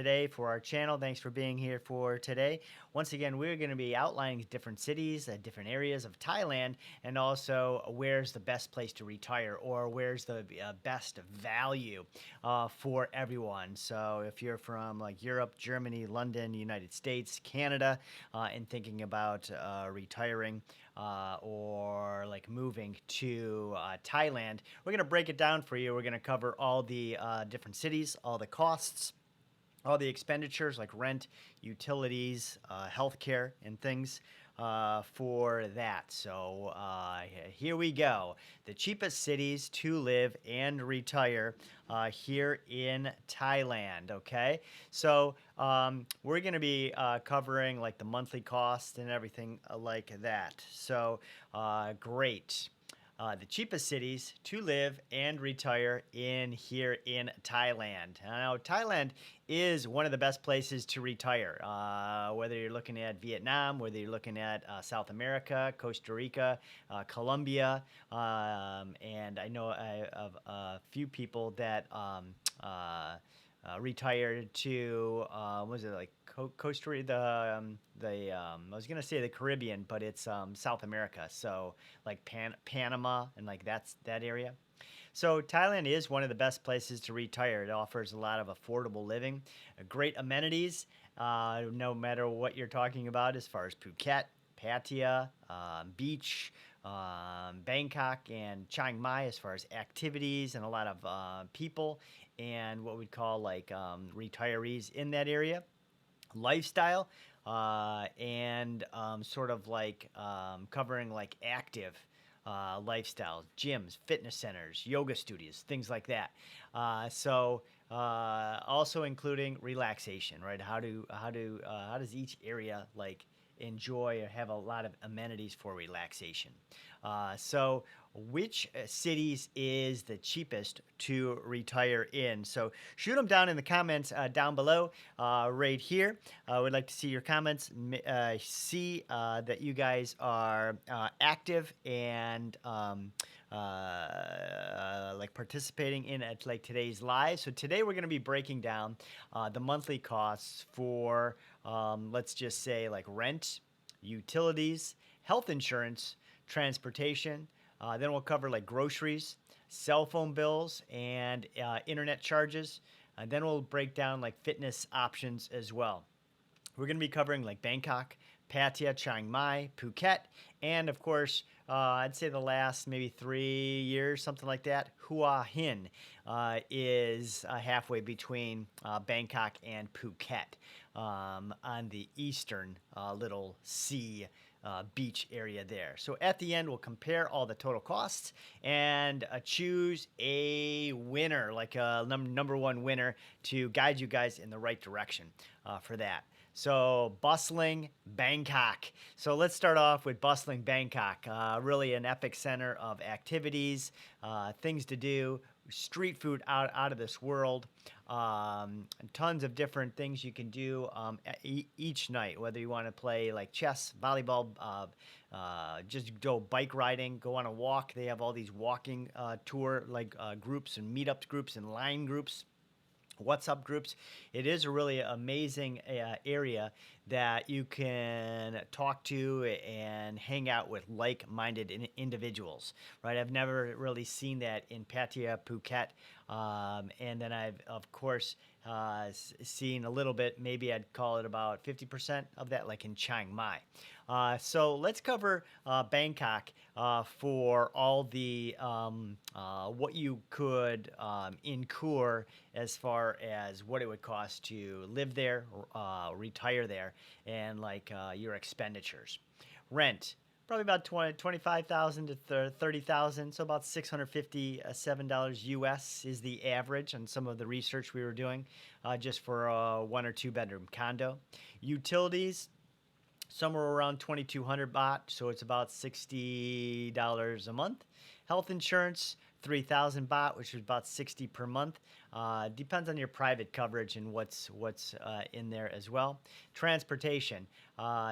Today for our channel. Thanks for being here for today. Once again, we're going to be outlining different cities, different areas of Thailand, and also where's the best place to retire or where's the best value for everyone. So if you're from like Europe, Germany, London, United States, Canada, and thinking about retiring or like moving to Thailand, we're going to break it down for you. We're going to cover all the different cities, all the costs, all the expenditures like rent, utilities, healthcare, and things for that. So here we go. The cheapest cities to live and retire here in Thailand. Okay, so we're going to be covering like the monthly cost and everything like that. So great. The cheapest cities to live and retire in here in Thailand. Now, Thailand is one of the best places to retire. Whether you're looking at Vietnam, whether you're looking at South America, Costa Rica, Colombia, and I know of a few people that retired to what was it like Costa Rica, I was gonna say the Caribbean, but it's South America, so like Panama and like that area. So Thailand is one of the best places to retire. It offers a lot of affordable living, great amenities, no matter what you're talking about as far as Phuket, Pattaya, beach, Bangkok, and Chiang Mai as far as activities and a lot of people and what we'd call like retirees in that area. Lifestyle and sort of like covering like active lifestyles, gyms, fitness centers, yoga studios, things like that. Also including relaxation, right? How does each area like enjoy or have a lot of amenities for relaxation? So which cities is the cheapest to retire in? So shoot them down in the comments down below right here. We'd like to see your comments, see that you guys are active and like participating in at like today's live. So today we're going to be breaking down the monthly costs for let's just say like rent, utilities, health insurance, transportation. Then we'll cover like groceries, cell phone bills, and internet charges. And then we'll break down like fitness options as well. We're going to be covering like Bangkok, Pattaya, Chiang Mai, Phuket, and of course, I'd say the last maybe 3 years, something like that, Hua Hin is halfway between Bangkok and Phuket on the eastern little sea beach area there. So at the end, we'll compare all the total costs and choose a winner, like a number one winner to guide you guys in the right direction for that. So bustling Bangkok. So let's start off with bustling Bangkok. Really an epic center of activities, things to do, street food out of this world. Tons of different things you can do each night, whether you want to play like chess, volleyball, just go bike riding, go on a walk. They have all these walking tour like groups and meetup groups and line groups. WhatsApp groups. It is a really amazing area that you can talk to and hang out with like-minded individuals, right? I've never really seen that in Pattaya, Phuket, and then I've, of course, seen a little bit, maybe I'd call it about 50% of that, like in Chiang Mai. So let's cover Bangkok for all the what you could incur as far as what it would cost to live there, retire there, and like your expenditures. Rent, probably about 25,000 to 30,000, so about $657 US is the average on some of the research we were doing just for a 1 or 2 bedroom condo. Utilities, somewhere around 2,200 baht, so it's about $60 a month. Health insurance, 3,000 baht, which is about 60 per month. Depends on your private coverage and what's in there as well. Transportation.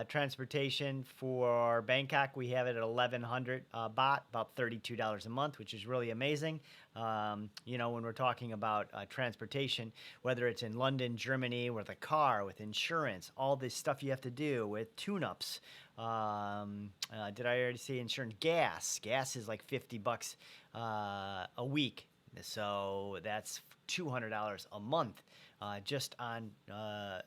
Transportation for Bangkok, we have it at 1,100 baht, about $32 a month, which is really amazing. When we're talking about transportation, whether it's in London, Germany, with a car, with insurance, all this stuff you have to do with tune-ups. Did I already say insurance? Gas. Gas is like $50 a week, so that's $200 a month just on a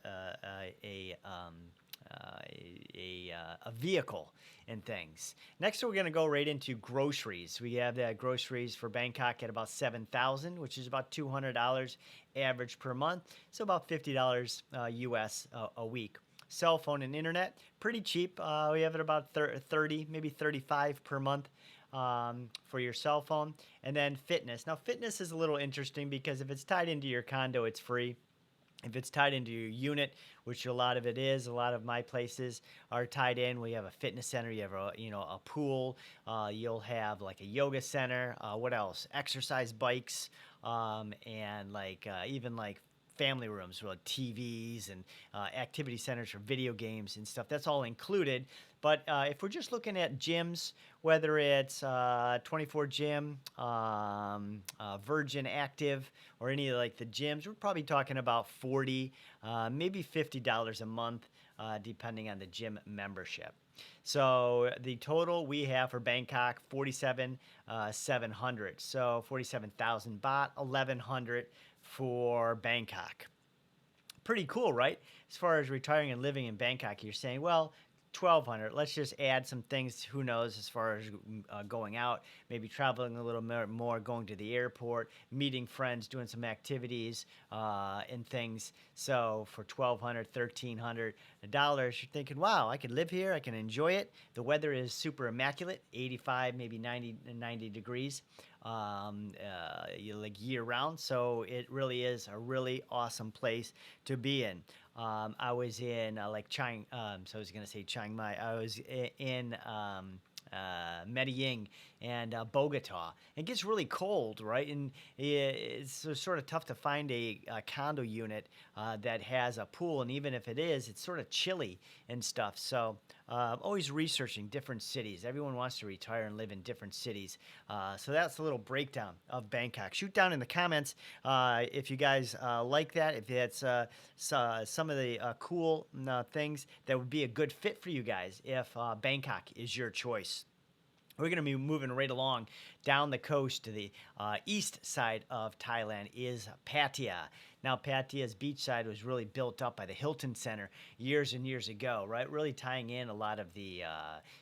vehicle and things. Next, we're going to go right into groceries. We have the groceries for Bangkok at about 7,000, which is about $200 average per month, so about $50 US a week. Cell phone and internet, pretty cheap. We have it about 30, maybe 35 per month for your cell phone. And then fitness. Now, fitness is a little interesting because if it's tied into your condo, it's free. If it's tied into your unit, which a lot of it is, a lot of my places are tied in. We have a fitness center. You have a pool. You'll have like a yoga center. What else? Exercise bikes, and even like family rooms with TVs and activity centers for video games and stuff. That's all included. But if we're just looking at gyms, whether it's 24 Gym, Virgin Active, or any of like the gyms, we're probably talking about $40, maybe $50 a month, depending on the gym membership. So the total we have for Bangkok, 47,700. So 47,000 baht, 1,100 for Bangkok. Pretty cool, right? As far as retiring and living in Bangkok, you're saying, well, 1,200. Let's just add some things. Who knows? As far as going out, maybe traveling a little more, going to the airport, meeting friends, doing some activities and things. So for $1,200, $1,300, you're thinking, wow, I could live here. I can enjoy it. The weather is super immaculate, 85, maybe 90 degrees. Like year round, so it really is a really awesome place to be in. I was in so I was going to say Chiang Mai. I was in Medellin and Bogota. It gets really cold, right? And it's sort of tough to find a condo unit that has a pool. And even if it is, it's sort of chilly and stuff. So always researching different cities. Everyone wants to retire and live in different cities. So that's a little breakdown of Bangkok. Shoot down in the comments if you guys like that, if that's some of the cool things that would be a good fit for you guys if Bangkok is your choice. We're going to be moving right along down the coast to the east side of Thailand is Pattaya. Now, Pattaya's beachside was really built up by the Hilton Center years and years ago, right? Really tying in a lot of the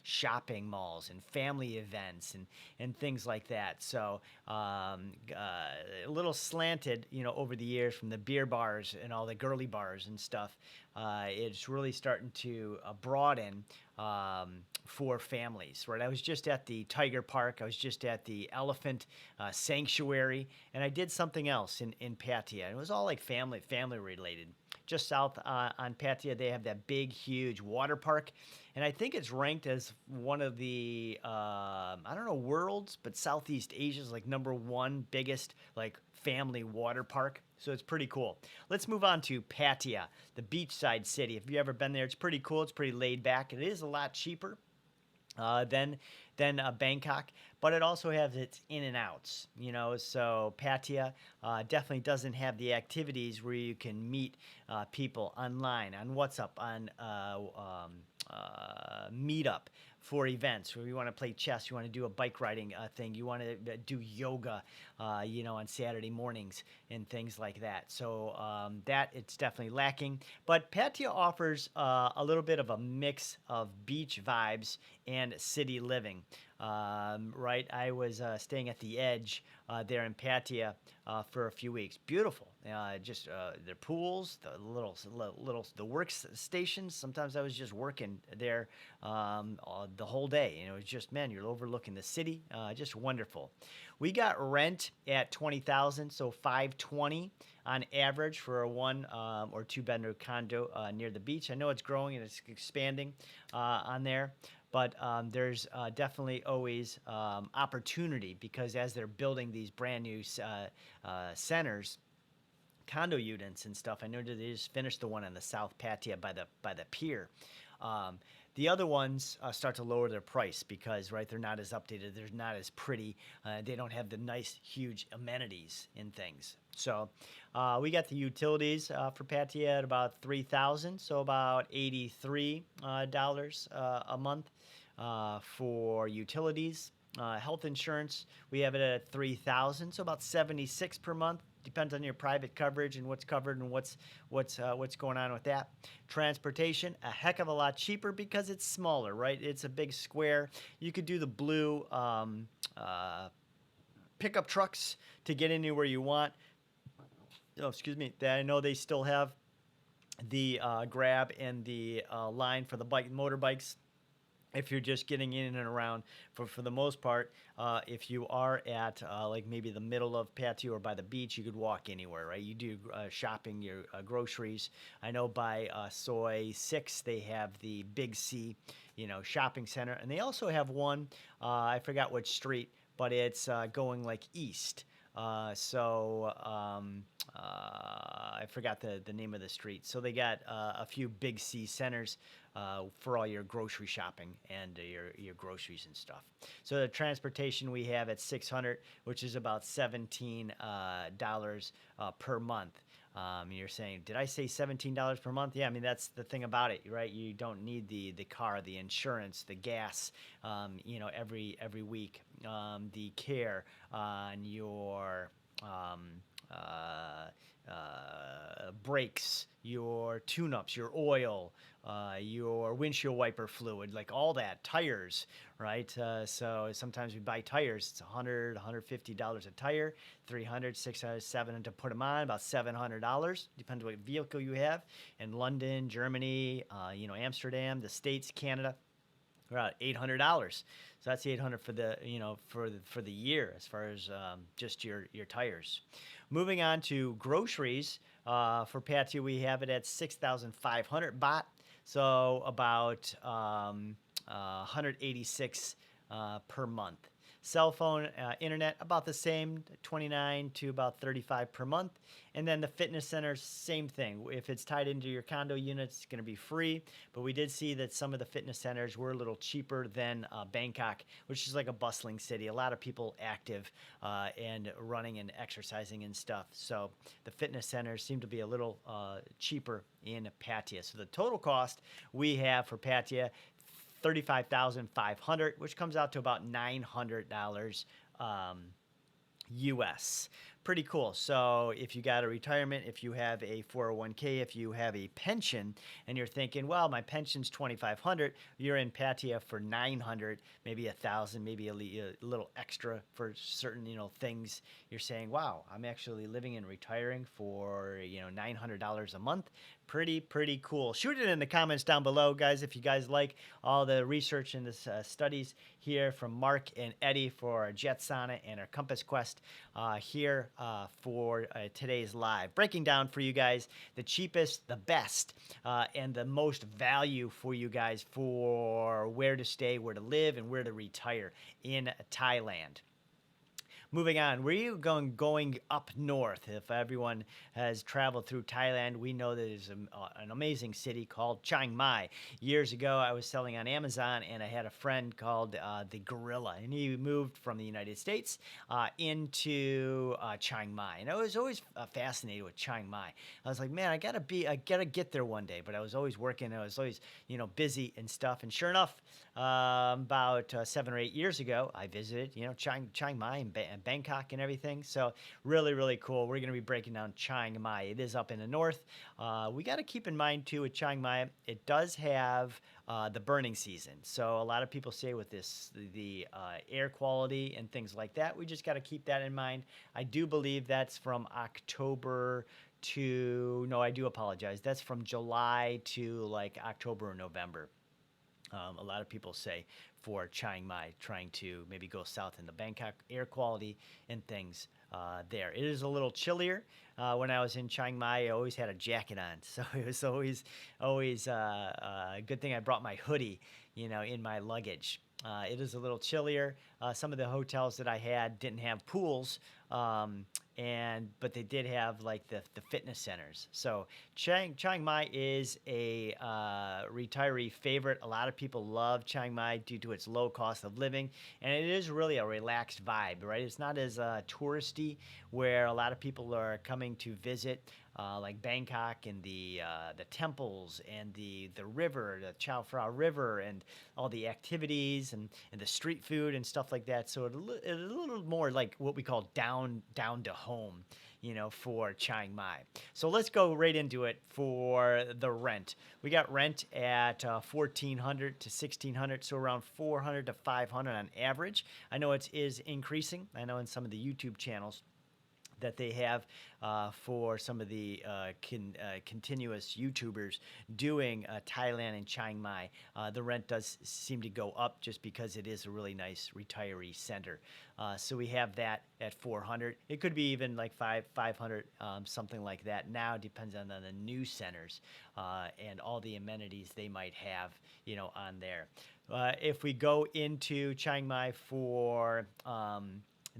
shopping malls and family events and things like that. So a little slanted, over the years from the beer bars and all the girly bars and stuff. It's really starting to broaden for families, right? I was just at the Tiger Park. I was just at the Elephant Sanctuary, and I did something else in Pattaya. It was all like family related. Just south on Pattaya, they have that big, huge water park, and I think it's ranked as one of the I don't know world's, but Southeast Asia's like #1 biggest like family water park. So it's pretty cool. Let's move on to Pattaya, the beachside city. If you've ever been there, it's pretty cool. It's pretty laid back. It is a lot cheaper than Bangkok, but it also has its in and outs. So Pattaya definitely doesn't have the activities where you can meet people online, on WhatsApp, on Meetup for events where you want to play chess, you want to do a bike riding thing, you want to do yoga, on Saturday mornings and things like that. So that it's definitely lacking. But Pattaya offers a little bit of a mix of beach vibes and city living. Right, I was staying at the Edge there in Pattaya for a few weeks. Beautiful. Just their pools, the workstations. Sometimes I was just working there the whole day. It was just, man, you're overlooking the city. Just wonderful. We got rent at 20,000, so 520 on average for a 1 or 2 bedroom condo near the beach. I know it's growing and it's expanding on there. But there's definitely always opportunity because as they're building these brand new centers, condo units and stuff. I know that they just finished the one on the South Pattaya by the pier. Um, the other ones start to lower their price because, right, they're not as updated, they're not as pretty, they don't have the nice, huge amenities and things. So we got the utilities for Pattaya at about 3,000, so about $83 a month for utilities. Health insurance, we have it at 3,000, so about 76 per month. Depends on your private coverage and what's covered and what's going on with that. Transportation, a heck of a lot cheaper because it's smaller, right? It's a big square. You could do the blue pickup trucks to get anywhere you want. Oh, excuse me. I know they still have the grab and the line for the motorbikes if you're just getting in and around. For the most part, if you are at like maybe the middle of Pattaya or by the beach, you could walk anywhere, right? You do shopping, your groceries. I know by Soy 6 they have the Big C, shopping center, and they also have one. I forgot which street, but it's going like east. I forgot the name of the street. So they got a few Big C centers for all your grocery shopping and your groceries and stuff. So the transportation we have at 600, which is about $17 per month. You're saying, did I say $17 per month? Yeah, I mean, that's the thing about it, right? You don't need the car, the insurance, the gas, every week, the care on your brakes, your tune-ups, your oil, your windshield wiper fluid, like all that, tires, right? So sometimes we buy tires. It's $100, $150 a tire, $300, $600, $700 to put them on, about $700. Depends what vehicle you have. In London, Germany, Amsterdam, the States, Canada, we're at $800. So that's $800 for the for the year as far as just your tires. Moving on to groceries for Pattaya, we have it at 6,500 baht, so about 186 per month. Cell phone, internet, about the same, 29 to about 35 per month. And then the fitness center, same thing. If it's tied into your condo unit, it's going to be free. But we did see that some of the fitness centers were a little cheaper than Bangkok, which is like a bustling city. A lot of people active and running and exercising and stuff. So the fitness centers seem to be a little cheaper in Pattaya. So the total cost we have for Pattaya, 35,500, which comes out to about $900 US. Pretty cool. So if you got a retirement, if you have a 401k, if you have a pension, and you're thinking, well, my pension's 2,500, you're in Pattaya for 900, maybe 1,000, maybe a little extra for certain things. You're saying, wow, I'm actually living and retiring for $900 a month. Pretty cool. Shoot it in the comments down below, guys, if you guys like all the research and the studies here from Mark and Eddie for our Jetsana and our Compass Quest here for today's live. Breaking down for you guys the cheapest, the best, and the most value for you guys for where to stay, where to live, and where to retire in Thailand. Moving on, we're going up north. If everyone has traveled through Thailand, we know that there's an amazing city called Chiang Mai. Years ago, I was selling on Amazon, and I had a friend called the Gorilla, and he moved from the United States into Chiang Mai. And I was always fascinated with Chiang Mai. I was like, man, I gotta get there one day. But I was always working. I was always busy and stuff. And sure enough, about 7 or 8 years ago, I visited Chiang Mai and Bangkok and everything. So really cool. We're going to be breaking down Chiang Mai. It is up in the north. We got to keep in mind too with Chiang Mai, it does have the burning season. So a lot of people say with the air quality and things like that, we just got to keep that in mind. I do believe that's from October no, I do apologize. That's from July to like October or November. A lot of people say for Chiang Mai, trying to maybe go south in the Bangkok air quality and things there. It is a little chillier when I was in Chiang Mai, I always had a jacket on, so it was always a good thing I brought my hoodie, in my luggage. It is a little chillier. Some of the hotels that I had didn't have pools, um, but they did have like the fitness centers. So Chiang Mai is a retiree favorite. A lot of people love Chiang Mai due to its low cost of living, and it is really a relaxed vibe, right? It's not as touristy, where a lot of people are coming to visit. Like Bangkok and the temples and the river, the Chao Phraya River, and all the activities and the street food and stuff like that. So it's a little more like what we call down to home, for Chiang Mai. So let's go right into it for the rent. We got rent at 1,400 to 1,600, so around 400 to 500 on average. I know it is increasing. I know in some of the YouTube channels that they have for some of the continuous YouTubers doing Thailand and Chiang Mai. The rent does seem to go up just because it is a really nice retiree center. So we have that at 400. It could be even like 500, something like that. Now it depends on the new centers and all the amenities they might have, on there. If we go into Chiang Mai for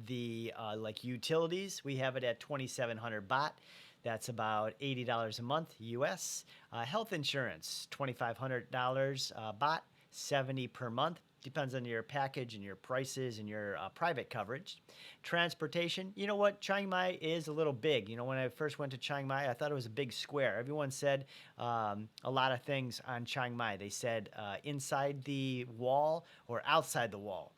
the like utilities, we have it at 2,700 baht. That's about $80 a month US. Health insurance, $2,500 baht, 70 per month. Depends on your package and your prices and your private coverage. Transportation, you know what? Chiang Mai is a little big. When I first went to Chiang Mai, I thought it was a big square. Everyone said a lot of things on Chiang Mai. They said inside the wall or outside the wall.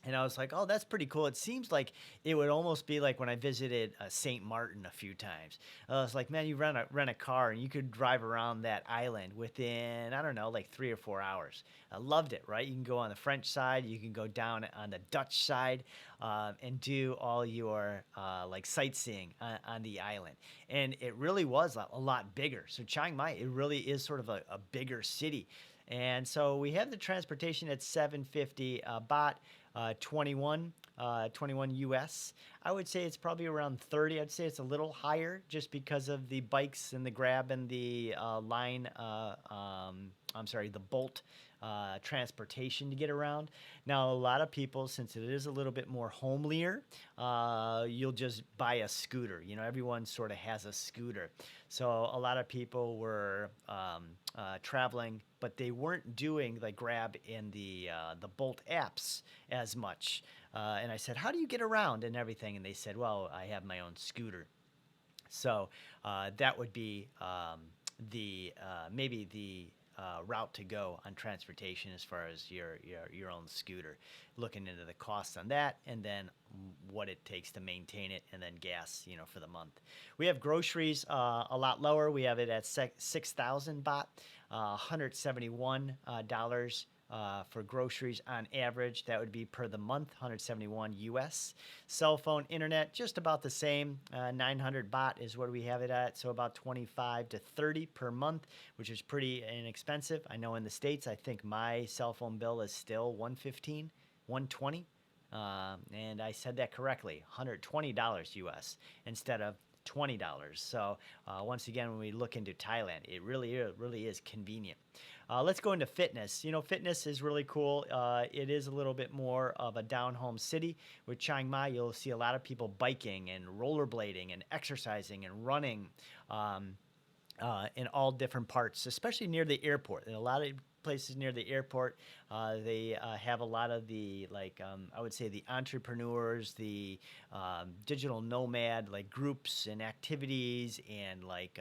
And I was like, oh, that's pretty cool. It seems like it would almost be like when I visited St. Martin a few times. I was like, man, you rent a car and you could drive around that island within, I don't know, like 3 or 4 hours. I loved it, right? You can go on the French side. You can go down on the Dutch side and do all your like sightseeing on the island. And it really was a lot bigger. So Chiang Mai, it really is sort of a bigger city. And so we have the transportation at 750 baht. 21 US. I would say it's probably around 30. I'd say it's a little higher just because of the bikes and the Grab and the the Bolt transportation to get around. Now, a lot of people, since it is a little bit more homelier, you'll just buy a scooter. Everyone sort of has a scooter. So a lot of people were traveling, but they weren't doing like Grab and the Bolt apps as much. And I said, how do you get around and everything? And they said, well, I have my own scooter. So that would be the maybe the route to go on transportation as far as your own scooter. Looking into the costs on that, and then what it takes to maintain it, and then gas, for the month. We have groceries a lot lower. We have it at 6,000 baht, $171 for groceries on average. That would be per the month, 171 US. Cell phone, internet, just about the same. 900 baht is what we have it at, so about 25 to 30 per month, which is pretty inexpensive. I know in the States, I think my cell phone bill is still 115, 120. And I said that correctly, $120 US instead of $20. So once again, when we look into Thailand, it really is convenient. Let's go into fitness. Fitness is really cool. It is a little bit more of a down-home city. With Chiang Mai, you'll see a lot of people biking and rollerblading and exercising and running in all different parts, especially near the airport. And a lot of places near the airport, they have a lot of the, like, I would say the entrepreneurs, the digital nomad, like groups and activities and like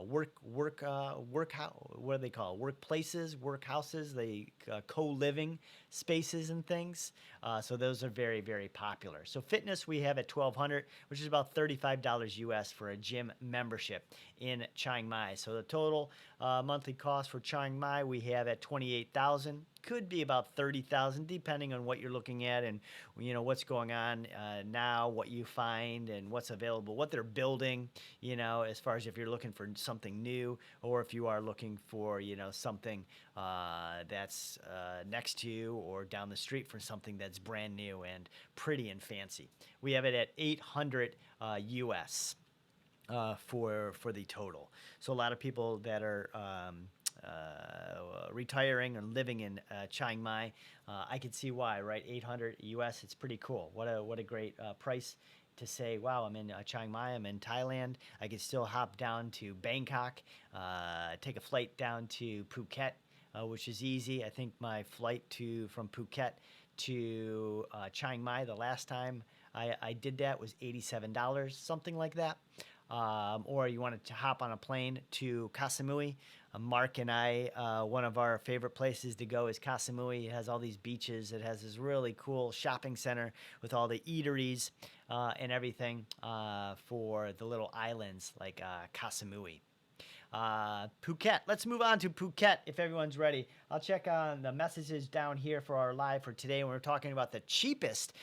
what do they call it? Workplaces, workhouses, they co-living spaces and things. So those are very, very popular. So fitness we have at 1,200, which is about $35 US for a gym membership in Chiang Mai. So the total monthly cost for Chiang Mai we have at 28,000. Could be about 30,000, depending on what you're looking at and what's going on now, what you find, and what's available, what they're building. As far as if you're looking for something new, or if you are looking for something that's next to you or down the street for something that's brand new and pretty and fancy. We have it at 800 US. for the total. So a lot of people that are retiring and living in Chiang Mai, I could see why, right? 800 US, it's pretty cool. What a great price to say, wow, I'm in Chiang Mai, I'm in Thailand. I could still hop down to Bangkok, take a flight down to Phuket, which is easy. I think my flight from Phuket to Chiang Mai the last time I did that was $87, something like that. Or you wanted to hop on a plane to Koh Samui. Mark and I, one of our favorite places to go is Koh Samui. It has all these beaches. It has this really cool shopping center with all the eateries and everything for the little islands like Koh Samui. Phuket. Let's move on to Phuket if everyone's ready. I'll check on the messages down here for our live for today. We're talking about the cheapest,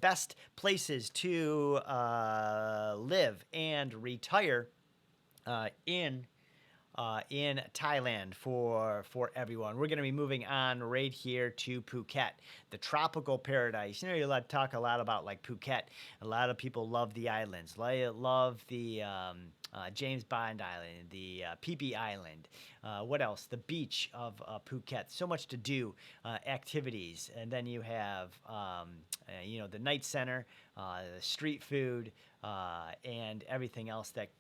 best places to live and retire in Thailand for everyone. We're going to be moving on right here to Phuket, the tropical paradise. You know, you talk a lot about like Phuket. A lot of people love the islands, love the James Bond Island, the Phi Phi Island. What else? The beach of Phuket. So much to do, activities, and then you have the night center, the street food, and everything else that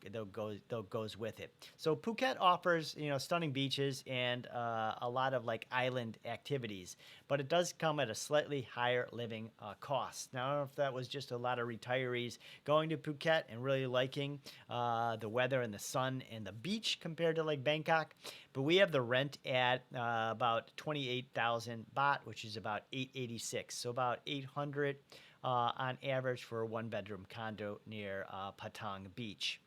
goes with it. So Phuket offers stunning beaches and a lot of like island activities, but it does come at a slightly higher living cost. Now I don't know if that was just a lot of retirees going to Phuket and really liking the weather and the sun and the beach compared to like Bangkok, but we have the rent at about 28,000 baht, which is about 886, so about 800 on average for a one-bedroom condo near Patong Beach.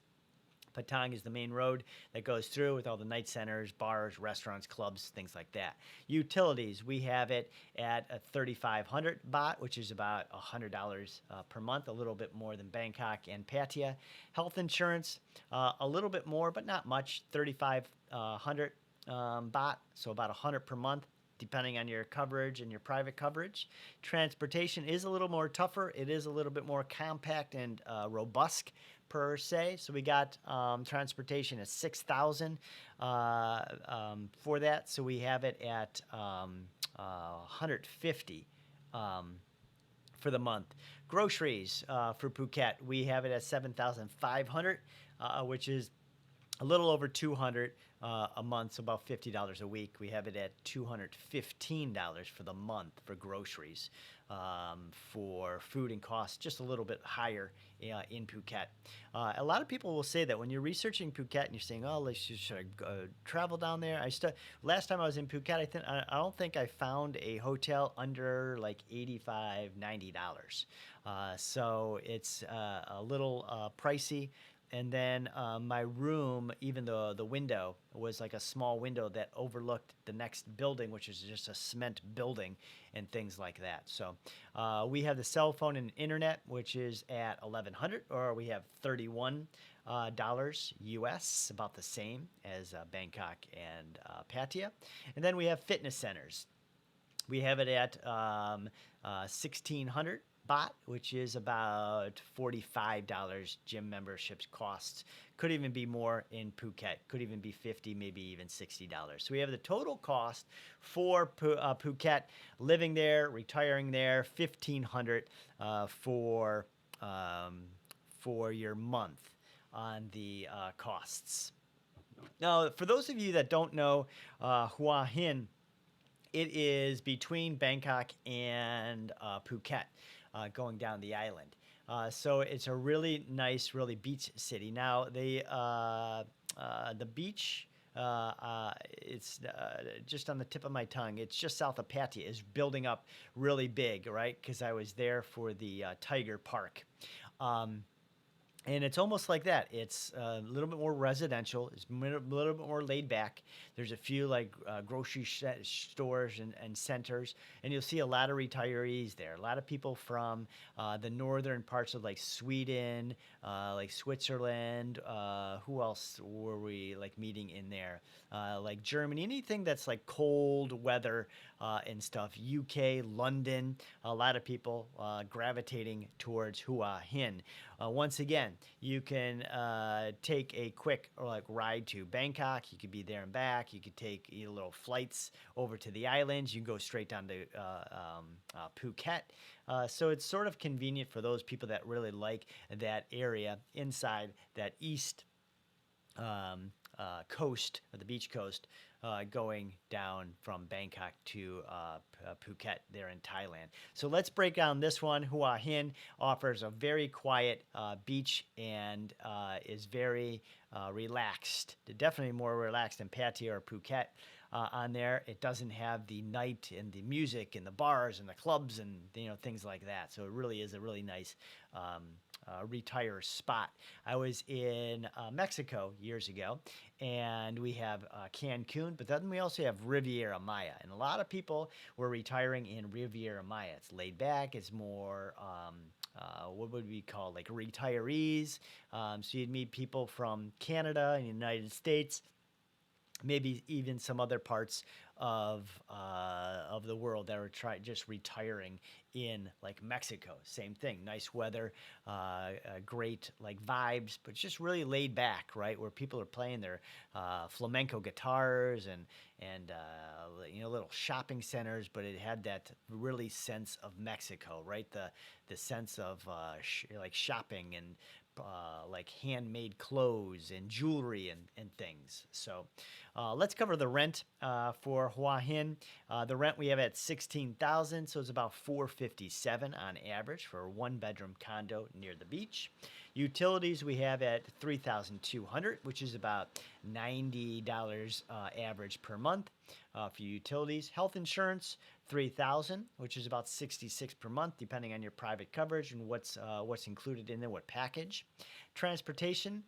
Patong is the main road that goes through with all the night centers, bars, restaurants, clubs, things like that. Utilities, we have it at a 3,500 baht, which is about $100 per month, a little bit more than Bangkok and Pattaya. Health insurance, a little bit more, but not much, 3,500 baht, so about 100 per month, depending on your coverage and your private coverage. Transportation is a little more tougher. It is a little bit more compact and robust per se. So we got transportation at 6,000 for that. So we have it at 150 for the month. Groceries for Phuket, we have it at 7,500, which is a little over 200 a month, so about $50 a week. We have it at $215 for the month for groceries. For food and costs, just a little bit higher in Phuket. A lot of people will say that when you're researching Phuket and you're saying, "Oh, should I travel down there?" Last time I was in Phuket, I don't think I found a hotel under like $85, $90. So it's a little pricey. And then my room, even though the window was like a small window that overlooked the next building, which is just a cement building and things like that. So we have the cell phone and internet, which is at 1,100, or we have $31 US, about the same as Bangkok and Pattaya. And then we have fitness centers. We have it at 1,600 baht, which is about $45 gym memberships costs. Could even be more in Phuket. Could even be 50, maybe even $60. So we have the total cost for Phuket, living there, retiring there, 1,500 for your month on the costs. Now, for those of you that don't know Hua Hin, it is between Bangkok and Phuket, going down the island. So it's a really nice, really beach city. Now, the beach, it's just on the tip of my tongue. It's just south of Pattaya. Is building up really big, right? Because I was there for the Tiger Park. And it's almost like that. It's a little bit more residential. It's a little bit more laid back. There's a few like grocery stores and centers, and you'll see a lot of retirees there. A lot of people from the northern parts of like Sweden, like Switzerland. Who else were we like meeting in there? Like Germany, anything that's like cold weather and stuff. UK, London. A lot of people gravitating towards Hua Hin. Once again, you can take a quick or like ride to Bangkok. You could be there and back. You could take little flights over to the islands. You can go straight down to Phuket. So it's sort of convenient for those people that really like that area inside that east coast, or the beach coast, going down from Bangkok to Phuket there in Thailand. So let's break down this one. Hua Hin offers a very quiet beach and is very relaxed. Definitely more relaxed than Pattaya or Phuket. On there, it doesn't have the night and the music and the bars and the clubs and things like that. So it really is a really nice retire spot. I was in Mexico years ago, and we have Cancun, but then we also have Riviera Maya, and a lot of people were retiring in Riviera Maya. It's laid back. It's more what would we call like retirees. So you'd meet people from Canada and the United States, maybe even some other parts of the world that are just retiring in like Mexico. Same thing, nice weather, great like vibes, but just really laid back, right? Where people are playing their flamenco guitars and little shopping centers, but it had that really sense of Mexico, right? The sense of like shopping and like handmade clothes and jewelry and things. So let's cover the rent for Hua Hin. The rent we have at $16,000, so it's about $457 on average for a one-bedroom condo near the beach. Utilities we have at $3,200, which is about $90 average per month for utilities. Health insurance $3,000, which is about $66 per month, depending on your private coverage and what's included in there, what package. Transportation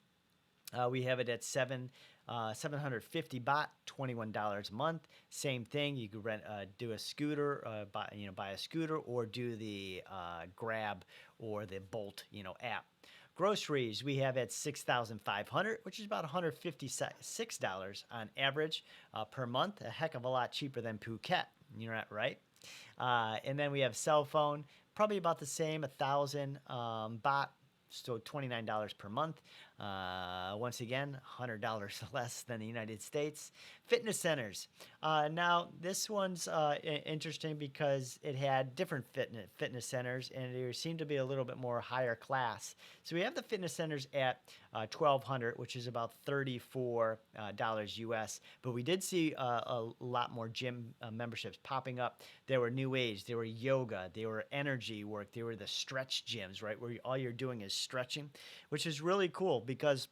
we have it at 750 baht, $21 a month. Same thing. You could do a scooter, buy a scooter, or do the Grab or the Bolt, app. Groceries we have at 6,500, which is about $156 on average per month. A heck of a lot cheaper than Phuket. You're right. And then we have cell phone, probably about the same, 1,000 baht. So $29 per month. Once again, $100 less than the United States. Fitness centers. Now, this one's interesting because it had different fitness centers, and they seem to be a little bit more higher class. So we have the fitness centers at $1,200, which is about $34 US. But we did see a lot more gym memberships popping up. There were new age, there were yoga, there were energy work, there were the stretch gyms, right, where all you're doing is stretching, which is really cool because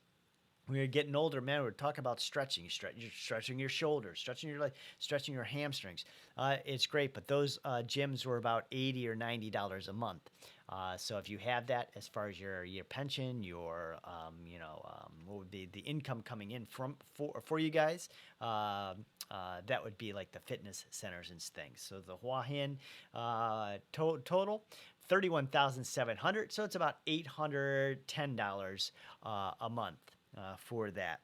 when you're getting older, man, we're talking about stretching. You're stretching your shoulders, stretching your legs, stretching your hamstrings. It's great, but those gyms were about $80 or $90 a month. So if you have that, as far as your pension, your what would be the income coming in for you guys, that would be like the fitness centers and things. So the Hua Hin total. 31,700, so it's about $810 a month for that.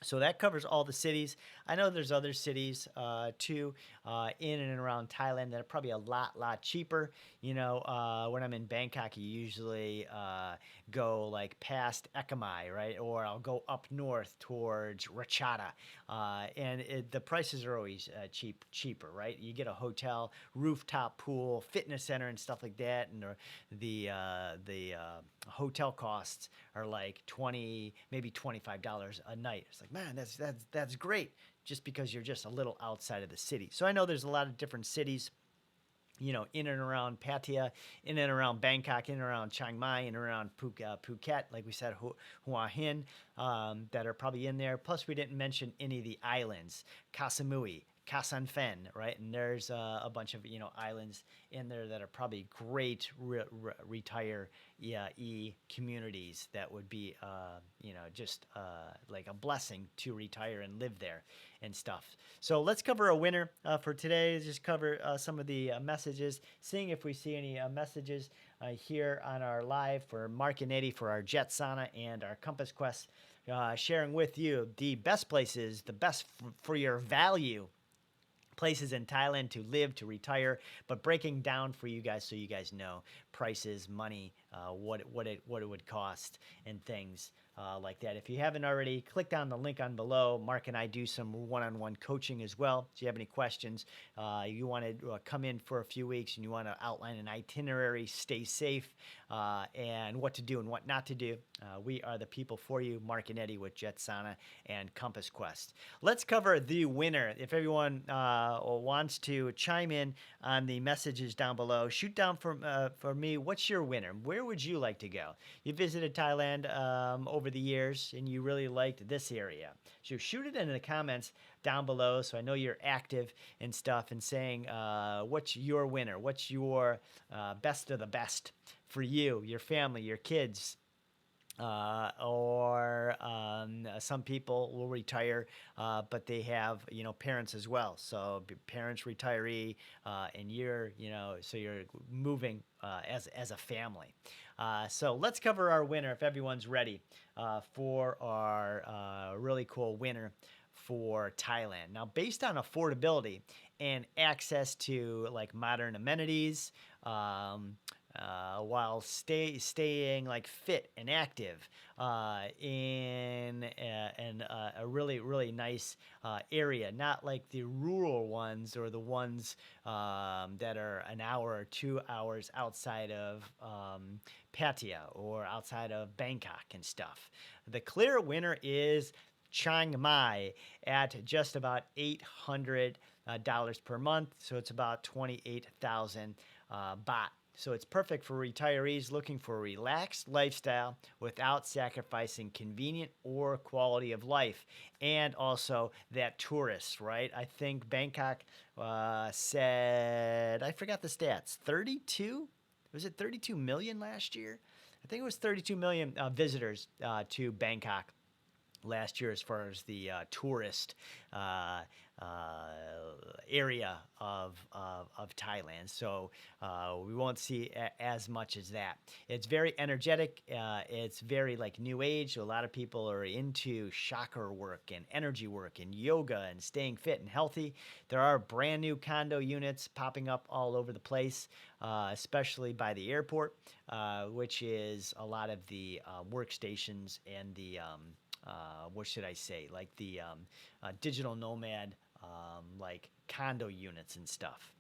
So that covers all the cities. I know there's other cities too in and around Thailand that are probably a lot cheaper. When I'm in Bangkok, you usually go like past Chiang Mai, right? Or I'll go up north towards Ratchada, and the prices are always cheaper, right? You get a hotel, rooftop pool, fitness center, and stuff like that, and the hotel costs are like $20, maybe $25 a night. It's like, man, that's great, just because you're just a little outside of the city. So I know there's a lot of different cities, in and around Pattaya, in and around Bangkok, in and around Chiang Mai, in and around Phuket, like we said, Hua Hin, that are probably in there. Plus, we didn't mention any of the islands, Koh Samui, Koh San Fen, right? And there's a bunch of islands in there that are probably great retire communities that would be just like a blessing to retire and live there and stuff. So let's cover a winner for today. Just cover some of the messages, seeing if we see any messages here on our live for Mark and Eddie for our Jet Sauna and our Compass Quest, sharing with you the best places, the best for your value places in Thailand to live, to retire, but breaking down for you guys so you guys know prices, money, what it would cost, and things like that. If you haven't already, click on the link on below. Mark and I do some one-on-one coaching as well. So you have any questions, you want to come in for a few weeks and you want to outline an itinerary, stay safe, and what to do and what not to do, we are the people for you. Mark and Eddie with Jet Sauna and Compass Quest. Let's cover the winner. If everyone wants to chime in on the messages down below, shoot down for me. What's your winner? Where would you like to go? You visited Thailand over the years and you really liked this area. So shoot it in the comments down below so I know you're active and stuff, and saying what's your winner? What's your best of the best for you, your family, your kids? Or some people will retire, but they have, parents as well. So parents, retiree, and you're, so you're moving as a family. So let's cover our winner if everyone's ready for our really cool winner for Thailand. Now, based on affordability and access to like modern amenities, while staying like fit and active in a really nice area, not like the rural ones or the ones that are an hour or 2 hours outside of Pattaya or outside of Bangkok and stuff. The clear winner is Chiang Mai at just about $800 per month, so it's about 28,000 baht. So it's perfect for retirees looking for a relaxed lifestyle without sacrificing convenient or quality of life. And also that tourists, right? I think Bangkok said, I forgot the stats, 32? Was it 32 million last year? I think it was 32 million visitors to Bangkok last year as far as the tourist area of Thailand. So we won't see as much as that. It's very energetic. It's very like new age. So a lot of people are into chakra work and energy work and yoga and staying fit and healthy. There are brand new condo units popping up all over the place, especially by the airport, which is a lot of the workstations and the what should I say, like the digital nomad, like condo units and stuff.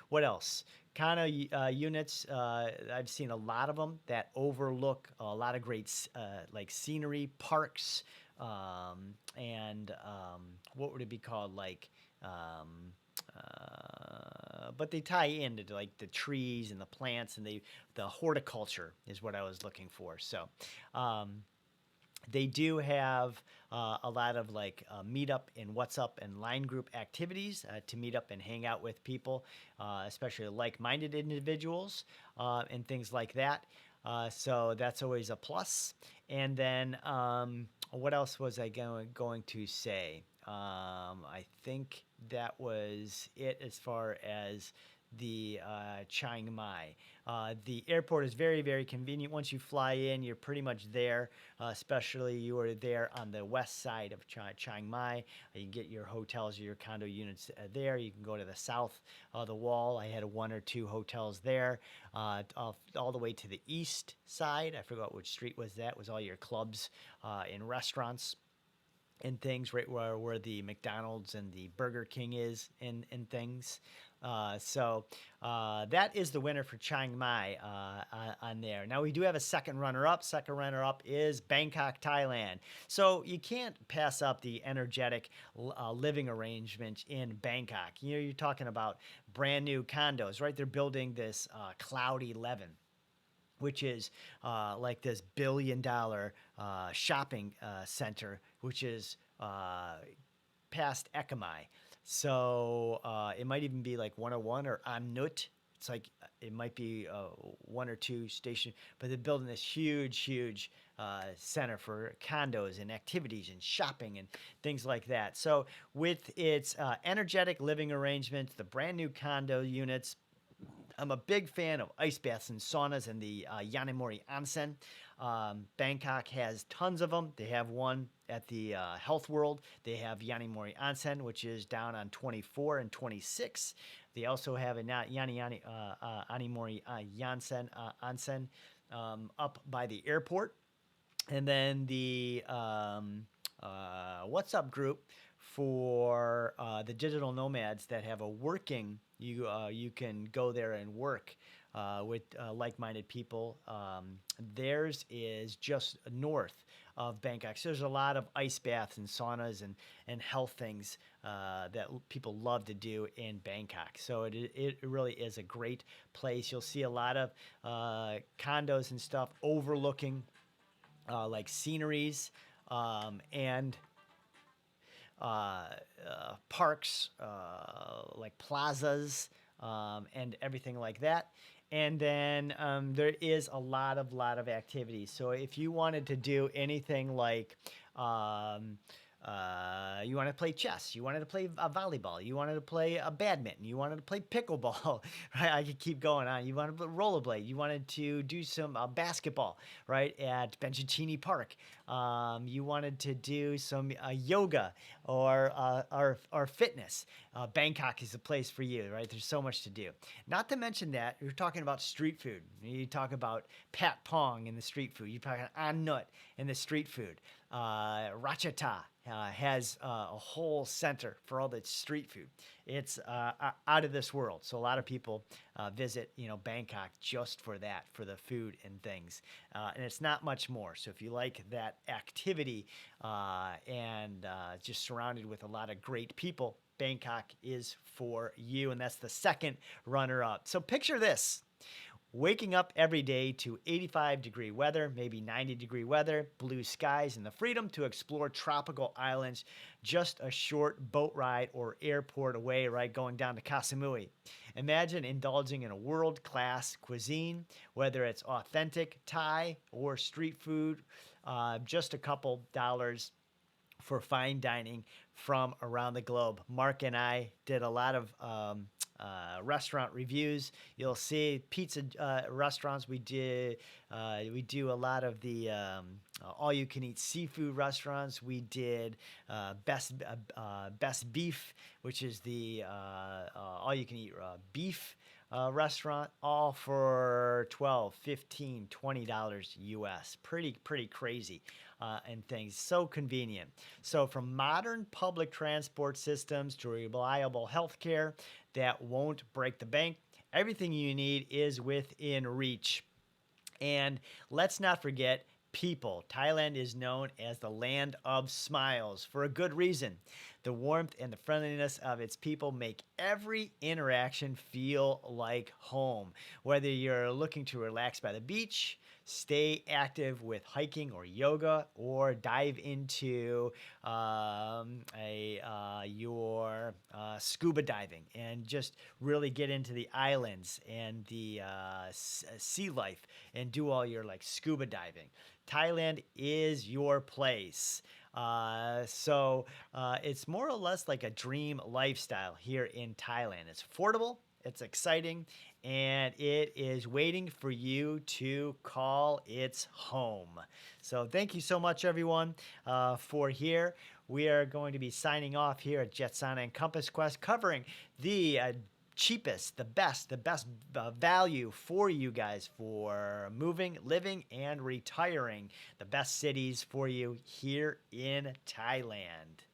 What else? Condo units, I've seen a lot of them that overlook a lot of great like scenery, parks, and what would it be called? Like, but they tie into like the trees and the plants and the horticulture is what I was looking for. So, they do have a lot of like meetup and what's up and line group activities to meet up and hang out with people, especially like-minded individuals and things like that. So that's always a plus. And then what else was I going to say? I think that was it as far as the Chiang Mai. The airport is very, very convenient. Once you fly in, you're pretty much there, especially you are there on the west side of Chiang Mai. You can get your hotels or your condo units there. You can go to the south of the wall. I had 1 or 2 hotels there. All the way to the east side, I forgot which street was that, was all your clubs and restaurants and things, right where the McDonald's and the Burger King is and things. So that is the winner for Chiang Mai on there. Now we do have a second runner-up. Second runner-up is Bangkok, Thailand. So you can't pass up the energetic living arrangement in Bangkok. You're talking about brand new condos, right? They're building this Cloud 11, which is like this billion-dollar shopping center, which is past Ekamai. So it might even be like 101 or Annut. It's like it might be 1 or 2 station, but they're building this huge center for condos and activities and shopping and things like that. So with its energetic living arrangements, the brand new condo units, I'm a big fan of ice baths and saunas and the Yanemori Onsen. Bangkok has tons of them. They have one at the Health World. They have Yanemori Onsen, which is down on 24 and 26. They also have a Yanemori Onsen up by the airport. And then the What's Up group for the digital nomads that have a working. You can go there and work with like-minded people. Theirs is just north of Bangkok. So there's a lot of ice baths and saunas and health things that people love to do in Bangkok. So it really is a great place. You'll see a lot of condos and stuff overlooking like sceneries and parks, like plazas, and everything like that. And then there is a lot of activities. So if you wanted to do anything like you wanted to play chess, you wanted to play volleyball, you wanted to play badminton, you wanted to play pickleball, right? I could keep going on. You wanted to rollerblade, you wanted to do some basketball, right, at Bencicini Park. You wanted to do some yoga or fitness. Bangkok is the place for you, right? There's so much to do. Not to mention that you're talking about street food. You talk about Pat Pong in the street food. You're talking An Nut in the street food. Rachata has a whole center for all the street food. It's out of this world. So a lot of people visit, Bangkok just for that, for the food and things. And it's not much more. So if you like that activity and just surrounded with a lot of great people, Bangkok is for you. And that's the second runner-up. So picture this. Waking up every day to 85-degree weather, maybe 90-degree weather, blue skies, and the freedom to explore tropical islands just a short boat ride or airport away, right, going down to Koh Samui. Imagine indulging in a world-class cuisine, whether it's authentic Thai or street food, just a couple dollars for fine dining from around the globe. Mark and I did a lot of restaurant reviews. You'll see pizza restaurants. We do a lot of the all-you-can-eat seafood restaurants. We did best beef, which is the all-you-can-eat beef restaurant, all for $12, $15, $20 US. Pretty crazy. And things. So convenient. So from modern public transport systems to reliable healthcare that won't break the bank, everything you need is within reach. And let's not forget people. Thailand is known as the land of smiles for a good reason. The warmth and the friendliness of its people make every interaction feel like home. Whether you're looking to relax by the beach, stay active with hiking or yoga, or dive into your scuba diving and just really get into the islands and the sea life and do all your like scuba diving. Thailand is your place. So it's more or less like a dream lifestyle here in Thailand. It's affordable, it's exciting, and it is waiting for you to call its home. So thank you so much, everyone, for here. We are going to be signing off here at Jetsana and Compass Quest, covering the cheapest, the best value for you guys for moving, living, and retiring. The best cities for you here in Thailand.